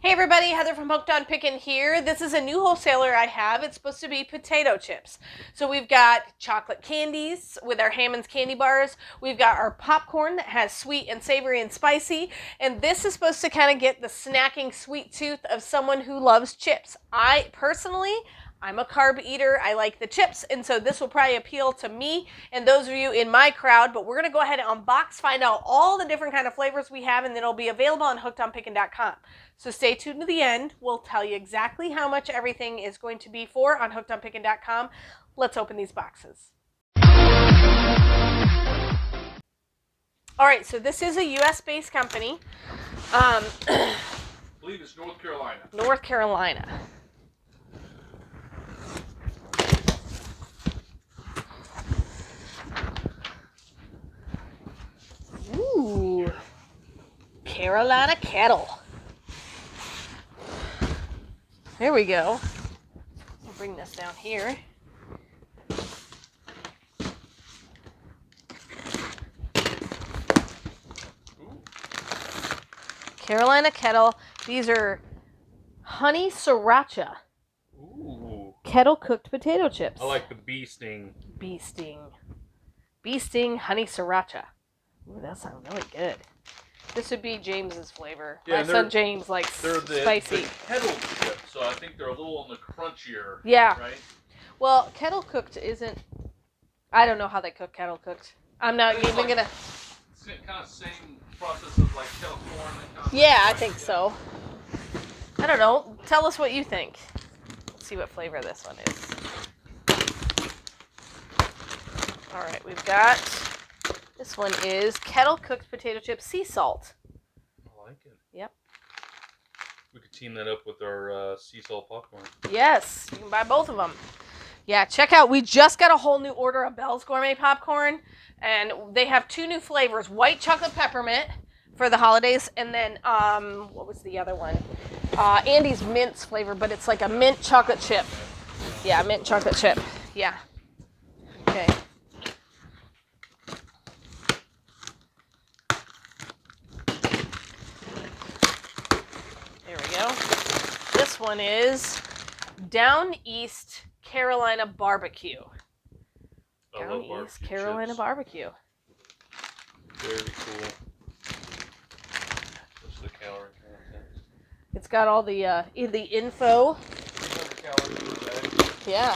Hey everybody, Heather from Pickin here. This is a new wholesaler I have. It's supposed to be potato chips. So we've got chocolate candies with our Hammond's candy bars. We've got our popcorn that has sweet and savory and spicy. And this is supposed to kind of get the snacking sweet tooth of someone who loves chips. I'm a carb eater. I like the chips, and so this will probably appeal to me and those of you in my crowd. But we're going to go ahead and unbox, find out all the different kind of flavors we have, and then it'll be available on hookedonpickin.com. So stay tuned to the end. We'll tell you exactly how much everything is going to be for on hookedonpickin.com. Let's open these boxes. All right, so this is a U.S.-based company. I believe it's North Carolina. North Carolina. Ooh, Carolina kettle. There we go. I'll bring this down here. Carolina kettle. These are honey sriracha. Ooh. Kettle cooked potato chips. I like the bee sting. Bee sting honey sriracha. Ooh, that sounds really good. This would be James's flavor. Yeah, my son James likes spicy. The kettle chips, so I think they're a little on the crunchier. Yeah. Right? Well, kettle cooked isn't. I don't know how they cook kettle cooked. I'm not even gonna. It's kind of same process as like kettle corn. Yeah, I think so. I don't know. Tell us what you think. Let's see what flavor this one is. All right, we've got. This one is kettle cooked potato chip sea salt. I like it. Yep. We could team that up with our sea salt popcorn. Yes, you can buy both of them. Yeah, check out. We just got a whole new order of Bell's Gourmet popcorn, and they have two new flavors: white chocolate peppermint for the holidays, and then what was the other one? Andy's mint's flavor, but it's like a mint chocolate chip. Yeah, mint chocolate chip. Yeah. Okay. This one is Down East Carolina Barbecue. Down East Carolina Barbecue. Very cool. What's the calorie content? It's got all the info. 300 calories per bag. Yeah.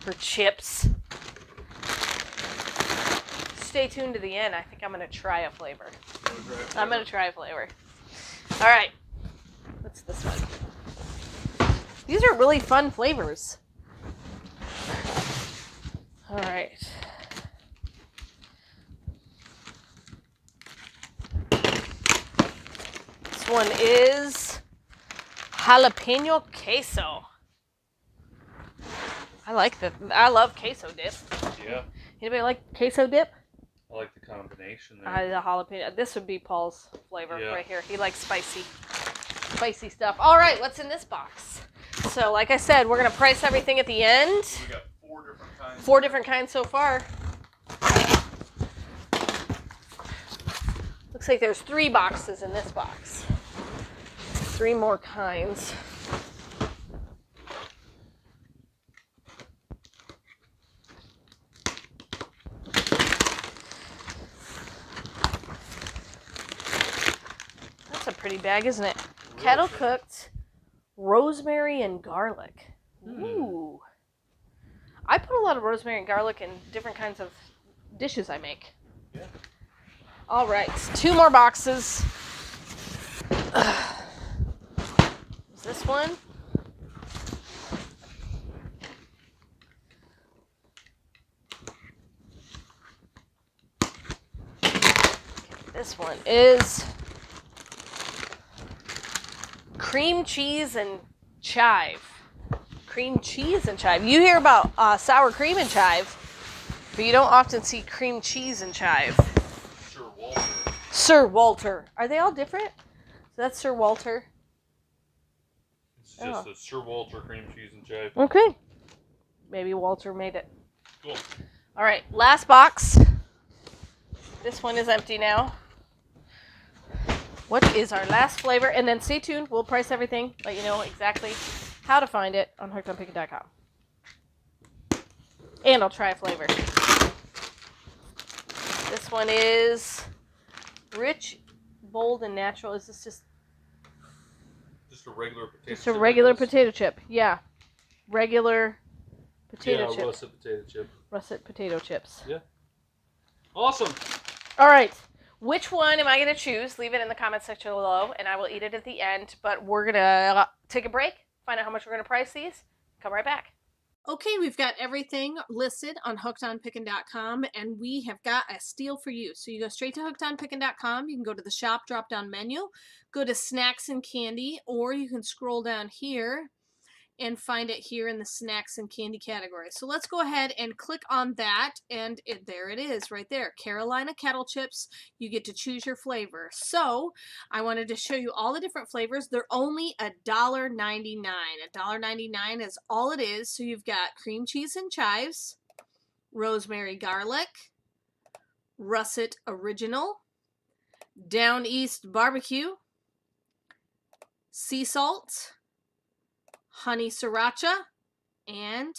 For chips. Stay tuned to the end. I think I'm going to try a flavor. I'm going to try a flavor. All right. What's this one? These are really fun flavors. All right. This one is jalapeno queso. I love queso dip. Yeah. Anybody like queso dip? I like the combination there. The jalapeno. This would be Paul's flavor right here. He likes spicy stuff. All right, what's in this box? So, like I said, we're going to price everything at the end. We got 4 different kinds. 4 different kinds so far. Looks like there's 3 boxes in this box. 3 more kinds. That's a pretty bag, isn't it? Kettle cooked rosemary and garlic. Ooh. I put a lot of rosemary and garlic in different kinds of dishes I make. Yeah. All right, 2 more boxes. Is this one? Okay, this one is cream cheese and chive. Cream cheese and chive. You hear about sour cream and chive, but you don't often see cream cheese and chive. Sir Walter. Are they all different? So that's Sir Walter. It's just a Sir Walter cream cheese and chive. Okay. Maybe Walter made it. Cool. All right, last box. This one is empty now. what is our last flavor. And then stay tuned. We'll price everything, let you know exactly how to find it on hookedonpickin.com. And I'll try a flavor. This one is rich, bold, and natural. Is this just a regular potato chip? Just a regular potato chip. Yeah. Regular potato chip. Russet potato chip. Russet potato chips. Yeah. Awesome. All right. Which one am I going to choose? Leave it in the comment section below, and I will eat it at the end. But we're going to take a break, find out how much we're going to price these. Come right back. Okay, we've got everything listed on hookedonpickin.com, and we have got a steal for you. So you go straight to hookedonpickin.com. You can go to the shop drop-down menu, go to snacks and candy, or you can scroll down here and find it here in the snacks and candy category. So let's go ahead and click on that, and there it is right there. Carolina kettle chips. You get to choose your flavor. So I wanted to show you all the different flavors. They're only $1.99. $1.99 is all it is. So you've got cream cheese and chives, rosemary garlic, russet original, down east barbecue, sea salt, honey sriracha, and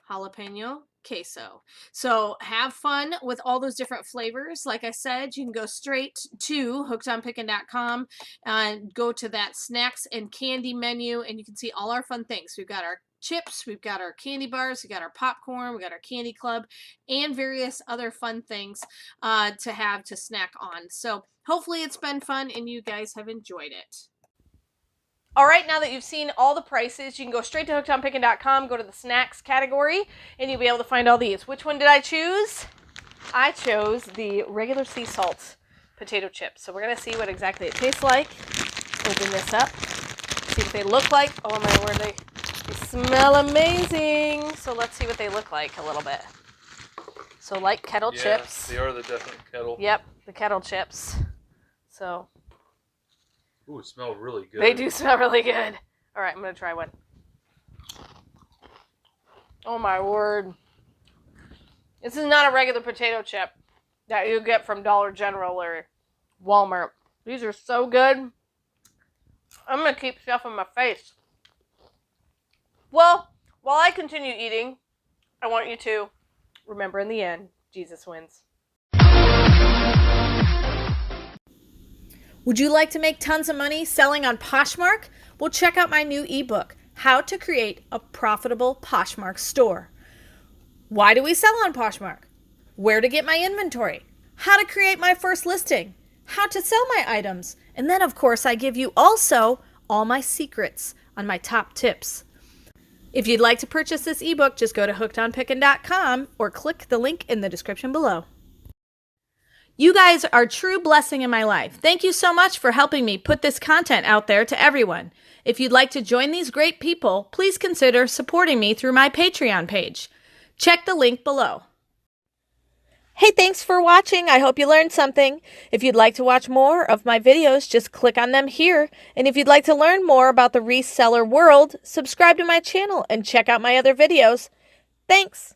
jalapeno queso. So have fun with all those different flavors. Like I said, you can go straight to hookedonpickin.com and go to that snacks and candy menu, and you can see all our fun things. We've got our chips, we've got our candy bars, we've got our popcorn, we've got our candy club, and various other fun things to have to snack on. So hopefully it's been fun and you guys have enjoyed it. All right, now that you've seen all the prices, you can go straight to hookedonpickin.com, go to the snacks category, and you'll be able to find all these. Which one did I choose? I chose the regular sea salt potato chips. So we're going to see what exactly it tastes like. Open this up, see what they look like. Oh my word, they smell amazing. So let's see what they look like a little bit. So like kettle chips. They are the definite kettle. Yep, the kettle chips. So... Ooh, it smells really good. They do smell really good. All right, I'm going to try one. Oh, my word. This is not a regular potato chip that you get from Dollar General or Walmart. These are so good. I'm going to keep stuffing my face. Well, while I continue eating, I want you to remember in the end, Jesus wins. Would you like to make tons of money selling on Poshmark? Well, check out my new ebook, How to Create a Profitable Poshmark Store. Why do we sell on Poshmark? Where to get my inventory? How to create my first listing? How to sell my items? And then, of course, I give you also all my secrets on my top tips. If you'd like to purchase this ebook, just go to hookedonpickin.com or click the link in the description below. You guys are a true blessing in my life. Thank you so much for helping me put this content out there to everyone. If you'd like to join these great people, please consider supporting me through my Patreon page. Check the link below. Hey, thanks for watching. I hope you learned something. If you'd like to watch more of my videos, just click on them here. And if you'd like to learn more about the reseller world, subscribe to my channel and check out my other videos. Thanks.